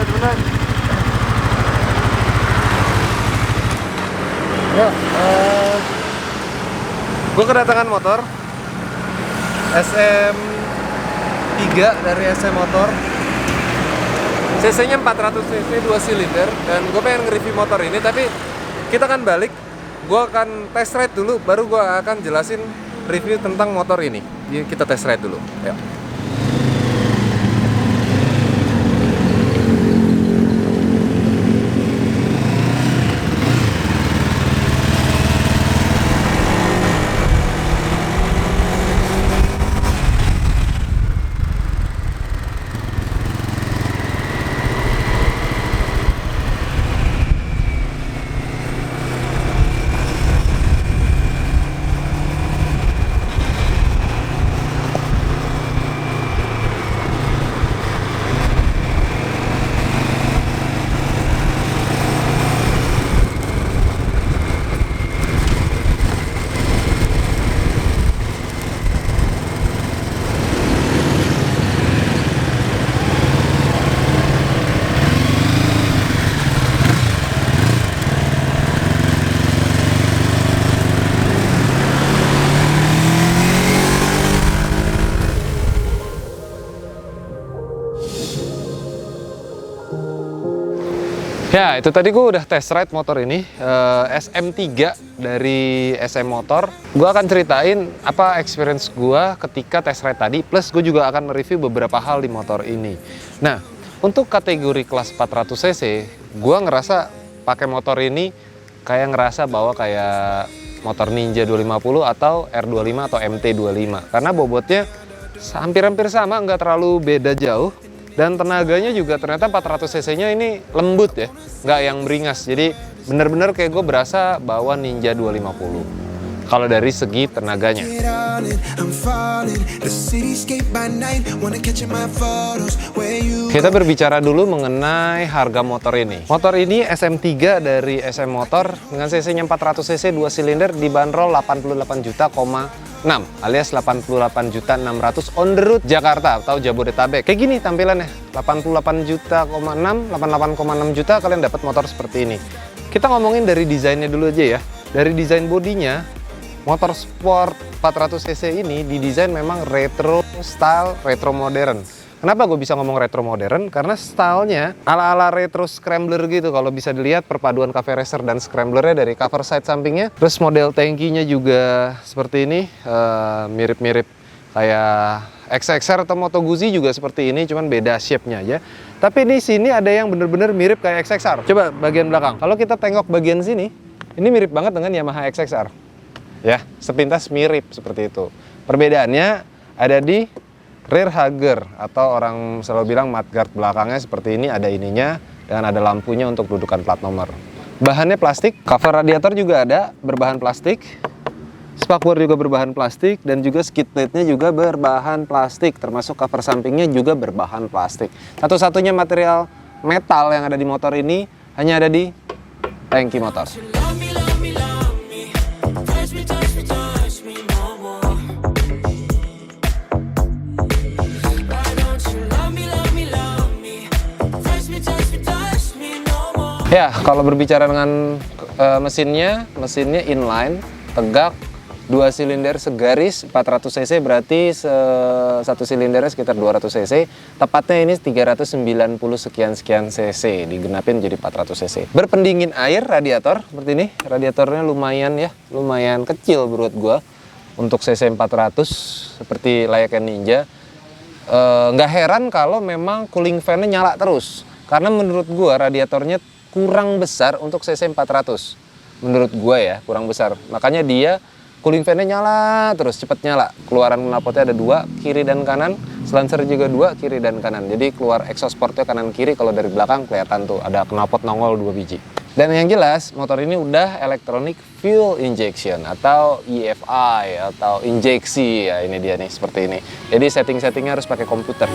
cepetan. Ya, gue kedatangan motor SM3 dari SM Motor. CC-nya 400 cc 2 silinder, dan gue pengen nge-review motor ini, tapi kita akan balik. Gue akan test ride dulu, baru gue akan jelasin review tentang motor ini. Jadi kita test ride dulu. Yuk. Ya, itu tadi gue udah test ride motor ini, SM3 dari SM Motor. Gue akan ceritain apa experience gue ketika test ride tadi, plus gue juga akan mereview beberapa hal di motor ini. Nah, untuk kategori kelas 400 cc, gue ngerasa pakai motor ini kayak ngerasa bawa kayak motor Ninja 250 atau R25 atau MT25. Karena bobotnya hampir-hampir sama, nggak terlalu beda jauh. Dan tenaganya juga ternyata 400 cc-nya ini lembut ya, nggak yang beringas. Jadi bener-bener kayak gue berasa bawa Ninja 250 kalau dari segi tenaganya. Kita berbicara dulu mengenai harga motor ini. Motor ini SM3 dari SM Motor dengan cc-nya 400 cc 2 silinder dibanderol 88 juta, 6 alias 88 juta 600 on the road Jakarta atau Jabodetabek. Kayak gini tampilannya, 88 juta, 88,6 juta kalian dapat motor seperti ini. Kita ngomongin dari desainnya dulu aja ya. Dari desain bodinya, motor sport 400 cc ini didesain memang retro style, retro modern. Kenapa gue bisa ngomong retro modern? Karena stylenya ala-ala retro scrambler gitu. Kalau bisa dilihat perpaduan cafe racer dan scramblernya dari cover side sampingnya. Terus model tankinya juga seperti ini, mirip-mirip kayak XXR atau Moto Guzzi juga seperti ini, cuman beda shape-nya aja. Tapi di sini ada yang bener-bener mirip kayak XXR. Coba bagian belakang. Kalau kita tengok bagian sini, ini mirip banget dengan Yamaha XXR. Ya, sepintas mirip seperti itu. Perbedaannya ada di rear hugger atau orang selalu bilang mudguard belakangnya seperti ini, ada ininya dan ada lampunya untuk dudukan plat nomor. Bahannya plastik, cover radiator juga ada berbahan plastik, spakbor juga berbahan plastik, dan juga skid plate-nya juga berbahan plastik, termasuk cover sampingnya juga berbahan plastik. Satu-satunya material metal yang ada di motor ini hanya ada di tangki motor. Ya, kalau berbicara dengan mesinnya inline, tegak, 2 silinder segaris, 400 cc berarti satu silindernya sekitar 200 cc. Tepatnya ini 390 sekian cc, digenapin jadi 400 cc. Berpendingin air radiator seperti ini. Radiatornya lumayan ya, lumayan kecil menurut gua untuk cc 400 seperti layaknya Ninja. Nggak heran kalau memang cooling fan-nya nyala terus. Karena menurut gua radiatornya kurang besar untuk cc 400. Menurut gue ya, kurang besar. Makanya dia cooling fan-nya nyala terus, cepet nyala. Keluaran knalpotnya ada 2, kiri dan kanan. Selancer juga 2, kiri dan kanan. Jadi keluar exhaust portnya kanan kiri. Kalau dari belakang kelihatan tuh ada knalpot nongol 2 biji. Dan yang jelas motor ini udah electronic fuel injection atau EFI atau injeksi ya, ini dia nih seperti ini. Jadi setting-settingnya harus pakai komputer.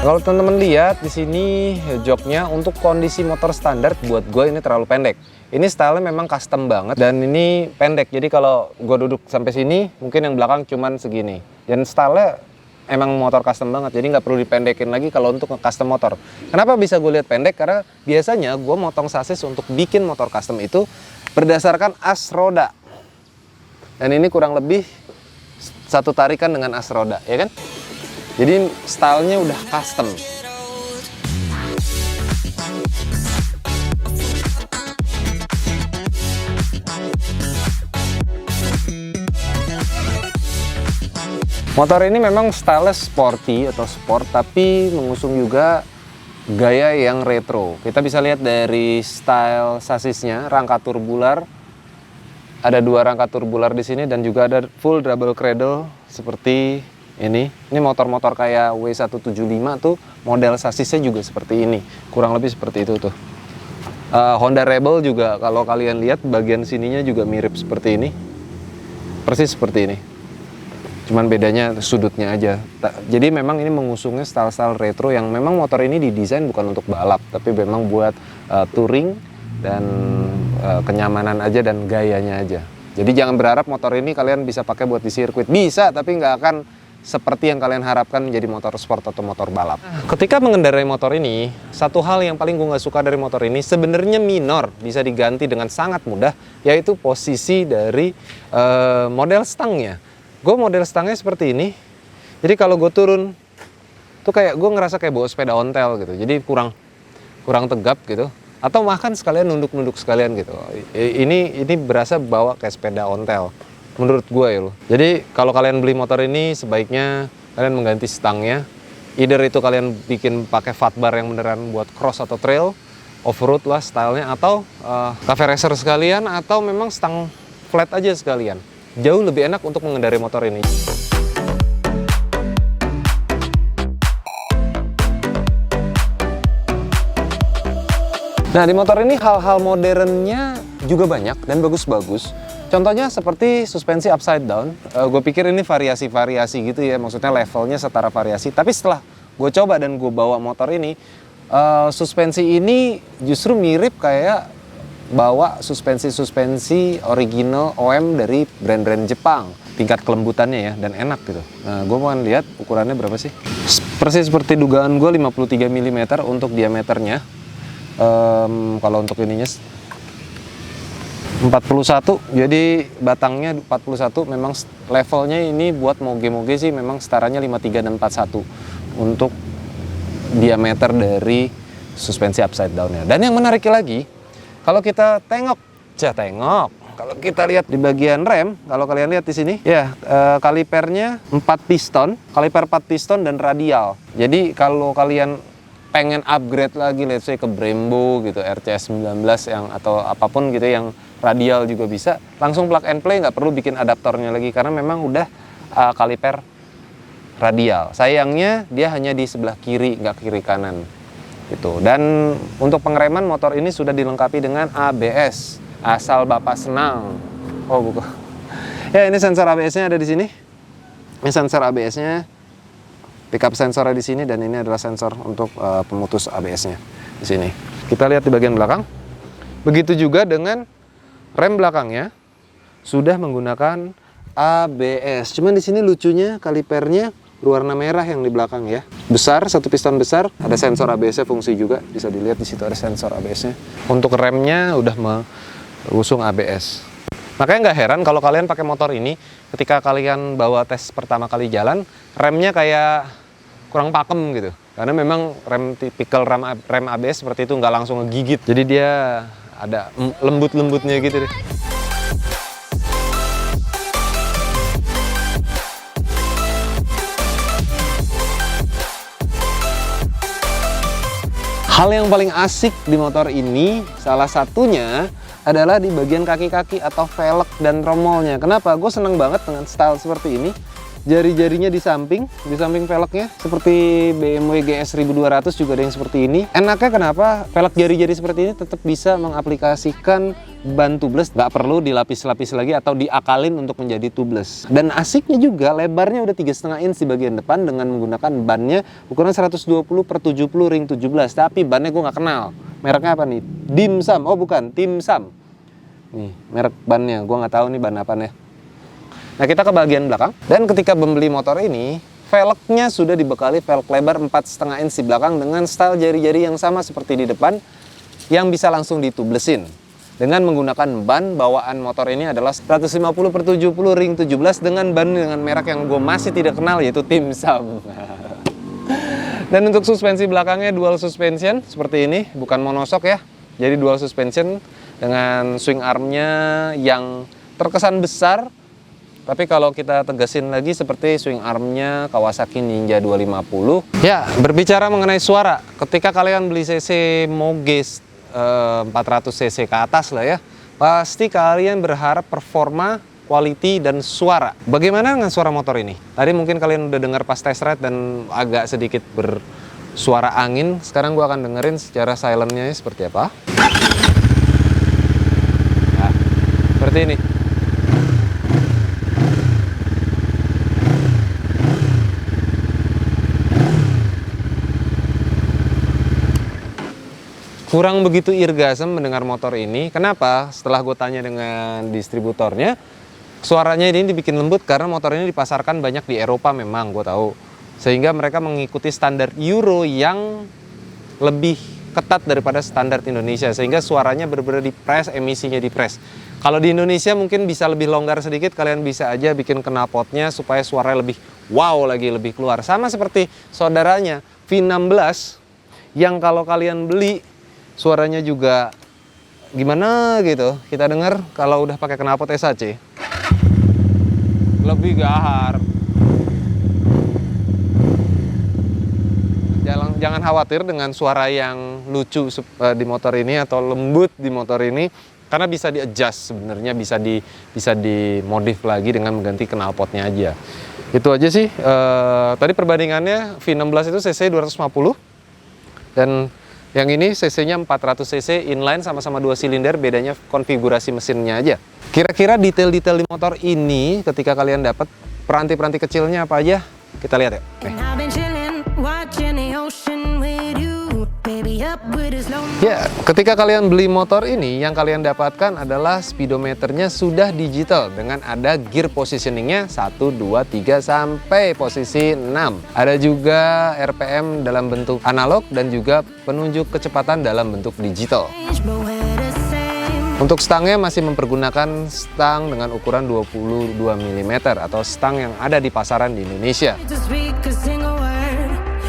Kalau teman-teman lihat di sini joknya untuk kondisi motor standar buat gue ini terlalu pendek. Ini stylenya memang custom banget dan ini pendek. Jadi kalau gue duduk sampai sini, mungkin yang belakang cuman segini. Dan stylenya emang motor custom banget, jadi nggak perlu dipendekin lagi kalau untuk custom motor. Kenapa bisa gue lihat pendek? Karena biasanya gue motong sasis untuk bikin motor custom itu berdasarkan as roda. Dan ini kurang lebih satu tarikan dengan as roda, ya kan? Jadi stylenya udah custom. Motor ini memang style sporty atau sport, tapi mengusung juga gaya yang retro. Kita bisa lihat dari style sasisnya, rangka turbular. Ada 2 rangka turbular di sini dan juga ada full double cradle seperti ini. Ini motor-motor kayak W175 tuh model sasisnya juga seperti ini. Kurang lebih seperti itu tuh. Honda Rebel juga kalau kalian lihat bagian sininya juga mirip seperti ini. Persis seperti ini. Cuman bedanya sudutnya aja. Jadi memang ini mengusungnya style-style retro yang memang motor ini didesain bukan untuk balap, tapi memang buat touring dan kenyamanan aja dan gayanya aja. Jadi jangan berharap motor ini kalian bisa pakai buat di sirkuit. Bisa, tapi nggak akan seperti yang kalian harapkan menjadi motor sport atau motor balap. Ketika mengendarai motor ini, satu hal yang paling gue nggak suka dari motor ini sebenarnya minor, bisa diganti dengan sangat mudah, yaitu posisi dari model stangnya. Gue model stangnya seperti ini, jadi kalau gue turun tuh kayak gue ngerasa kayak bawa sepeda ontel gitu, jadi kurang tegap gitu, atau bahkan sekalian nunduk sekalian gitu. Ini berasa bawa kayak sepeda ontel menurut gue ya loh. Jadi kalau kalian beli motor ini sebaiknya kalian mengganti stangnya, either itu kalian bikin pakai fat bar yang beneran buat cross atau trail, off-road lah stylenya, atau cafe racer sekalian, atau memang stang flat aja sekalian. Jauh lebih enak untuk mengendarai motor ini. Nah, di motor ini hal-hal modernnya juga banyak dan bagus-bagus. Contohnya seperti suspensi upside down. Gue pikir ini variasi-variasi gitu ya, maksudnya levelnya setara variasi. Tapi setelah gue coba dan gue bawa motor ini, suspensi ini justru mirip kayak bawa suspensi original OM dari brand-brand Jepang. Tingkat kelembutannya ya, dan enak gitu. Nah, gue mau lihat ukurannya berapa sih. Persis seperti dugaan gue, 53 mm untuk diameternya. Kalau untuk ininya 41, jadi batangnya 41. Memang levelnya ini buat moge-moge sih memang setaranya 53 dan 41 untuk diameter dari suspensi upside down-nya. Dan yang menarik lagi, kalau kita tengok, kalau kita lihat di bagian rem, kalau kalian lihat di sini, ya kalipernya 4 piston, kaliper 4 piston dan radial. Jadi kalau kalian pengen upgrade lagi, let's say ke Brembo gitu, RCS 19 yang atau apapun gitu yang radial juga bisa, langsung plug and play, nggak perlu bikin adaptornya lagi karena memang udah kaliper radial. Sayangnya dia hanya di sebelah kiri, nggak kiri kanan. Gitu. Dan untuk pengereman motor ini sudah dilengkapi dengan ABS, asal Bapak senang. Oh bukan. Ya, ini sensor ABS-nya ada di sini. Ini sensor ABS-nya, pickup sensornya di sini, dan ini adalah sensor untuk pemutus ABS-nya di sini. Kita lihat di bagian belakang. Begitu juga dengan rem belakangnya sudah menggunakan ABS. Cuman di sini lucunya kalipernya berwarna merah yang di belakang ya. Besar, satu piston besar, ada sensor ABS-nya fungsi juga, bisa dilihat di situ ada sensor ABS-nya. Untuk remnya udah mengusung ABS. Makanya nggak heran kalau kalian pakai motor ini, ketika kalian bawa tes pertama kali jalan, remnya kayak kurang pakem gitu. Karena memang rem tipikal rem ABS seperti itu, nggak langsung ngegigit. Jadi dia ada lembut-lembutnya gitu deh. Hal yang paling asik di motor ini, salah satunya adalah di bagian kaki-kaki atau velg dan tromolnya. Kenapa? Gue seneng banget dengan style seperti ini. Jari-jarinya di samping velgnya. Seperti BMW GS 1200 juga ada yang seperti ini. Enaknya kenapa? Velg jari-jari seperti ini tetap bisa mengaplikasikan ban tubeless. Nggak perlu dilapis-lapis lagi atau diakalin untuk menjadi tubeless. Dan asiknya juga, lebarnya udah 3,5 inch di bagian depan dengan menggunakan bannya ukuran 120/70 ring 17. Tapi bannya gue nggak kenal. Mereknya apa nih? Dimsum. Oh bukan, Timsum. Nih, merek bannya, gua nggak tahu nih ban apaan ya. Nah, kita ke bagian belakang. Dan ketika membeli motor ini, velgnya sudah dibekali velg lebar 4,5 inch di belakang dengan style jari-jari yang sama seperti di depan, yang bisa langsung ditublesin. Dengan menggunakan ban bawaan motor ini adalah 150/70 ring 17 dengan ban dengan merek yang gue masih tidak kenal, yaitu Tim Sam. Dan untuk suspensi belakangnya dual suspension seperti ini, bukan monoshock ya. Jadi dual suspension dengan swing armnya yang terkesan besar. Tapi kalau kita tegasin lagi seperti swing armnya Kawasaki Ninja 250. Ya, berbicara mengenai suara, ketika kalian beli CC Moge 400 cc ke atas lah ya, pasti kalian berharap performa, quality, dan suara. Bagaimana dengan suara motor ini? Tadi mungkin kalian udah dengar pas test ride dan agak sedikit bersuara angin. Sekarang gua akan dengerin secara silentnya seperti apa. Nah, seperti ini. Kurang begitu irgasem mendengar motor ini. Kenapa? Setelah gue tanya dengan distributornya, suaranya ini dibikin lembut karena motor ini dipasarkan banyak di Eropa memang, gue tahu. Sehingga mereka mengikuti standar Euro yang lebih ketat daripada standar Indonesia. Sehingga suaranya benar-benar dipres, emisinya dipres. Kalau di Indonesia mungkin bisa lebih longgar sedikit, kalian bisa aja bikin knalpotnya supaya suaranya lebih wow lagi, lebih keluar. Sama seperti saudaranya V16 yang kalau kalian beli suaranya juga gimana gitu. Kita dengar kalau udah pakai knalpot SAC lebih gahar. Jangan khawatir dengan suara yang lucu di motor ini atau lembut di motor ini, karena bisa di-adjust sebenarnya, bisa dimodif lagi dengan mengganti knalpotnya aja. Itu aja sih. Tadi perbandingannya V16 itu cc 250 dan yang ini cc-nya 400 cc inline, sama-sama 2 silinder, bedanya konfigurasi mesinnya aja. Kira-kira detail-detail di motor ini ketika kalian dapat, peranti-peranti kecilnya apa aja? Kita lihat ya. Ya, ketika kalian beli motor ini, yang kalian dapatkan adalah speedometernya sudah digital dengan ada gear positioningnya 1, 2, 3 sampai posisi 6. Ada juga RPM dalam bentuk analog dan juga penunjuk kecepatan dalam bentuk digital. Untuk stangnya masih mempergunakan stang dengan ukuran 22 mm atau stang yang ada di pasaran di Indonesia.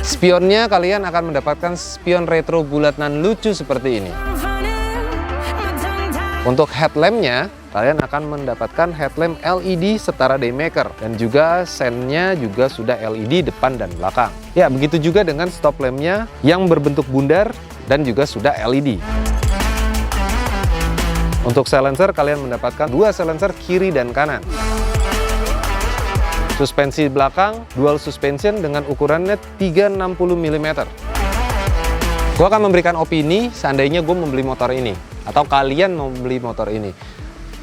Spionnya kalian akan mendapatkan spion retro bulat nan lucu seperti ini. Untuk headlampnya, kalian akan mendapatkan headlamp LED setara Daymaker. Dan juga sennya juga sudah LED depan dan belakang. Ya, begitu juga dengan stop lampnya yang berbentuk bundar dan juga sudah LED. Untuk silencer, kalian mendapatkan 2 silencer kiri dan kanan. Suspensi belakang dual suspension dengan ukurannya 360 mm. Gue akan memberikan opini seandainya gue membeli motor ini atau kalian mau beli motor ini.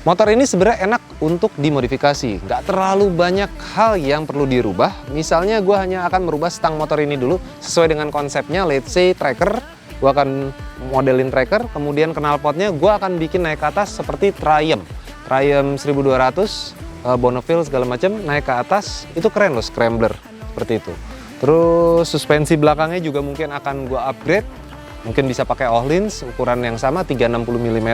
Motor ini sebenarnya enak untuk dimodifikasi, nggak terlalu banyak hal yang perlu dirubah. Misalnya gue hanya akan merubah stang motor ini dulu sesuai dengan konsepnya. Let's say tracker, gue akan modelin tracker, kemudian knalpotnya gue akan bikin naik ke atas seperti Triumph 1200. Bonneville segala macam naik ke atas, itu keren loh, scrambler seperti itu. Terus suspensi belakangnya juga mungkin akan gua upgrade, mungkin bisa pakai Öhlins ukuran yang sama 360 mm,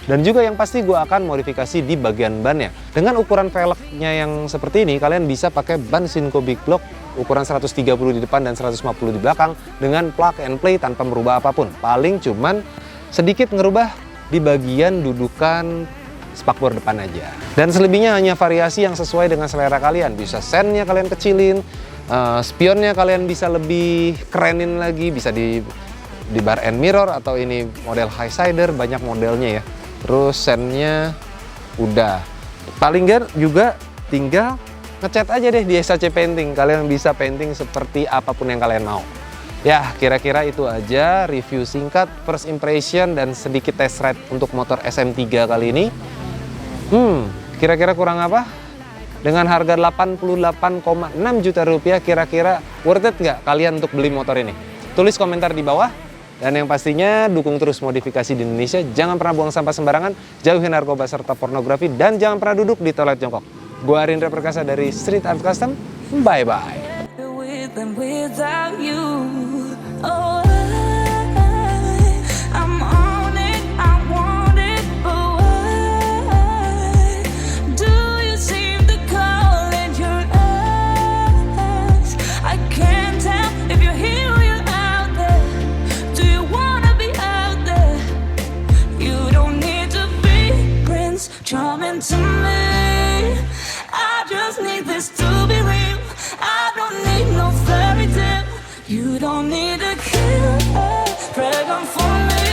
dan juga yang pasti gua akan modifikasi di bagian bannya. Dengan ukuran velgnya yang seperti ini, kalian bisa pakai ban Sinco Big Block ukuran 130 di depan dan 150 di belakang dengan plug and play tanpa merubah apapun. Paling cuman sedikit ngerubah di bagian dudukan spakbor depan aja. Dan selebihnya hanya variasi yang sesuai dengan selera kalian. Bisa sennya kalian kecilin, spionnya kalian bisa lebih kerenin lagi, bisa di bar and mirror atau ini model high sider, banyak modelnya ya. Terus sennya udah. Paling nggak juga tinggal ngecat aja deh di SAC Painting. Kalian bisa painting seperti apapun yang kalian mau. Ya, kira-kira itu aja review singkat, first impression, dan sedikit test ride untuk motor SM3 kali ini. Kira-kira kurang apa? Dengan harga 88,6 juta rupiah, kira-kira worth it nggak kalian untuk beli motor ini? Tulis komentar di bawah. Dan yang pastinya dukung terus modifikasi di Indonesia, jangan pernah buang sampah sembarangan, jauhi narkoba serta pornografi, dan jangan pernah duduk di toilet jongkok. Gua Arindra Perkasa dari Street Art Custom, bye-bye. Coming to me, I just need this to be real. I don't need no fairy tale. You don't need a killer, pregnant for me.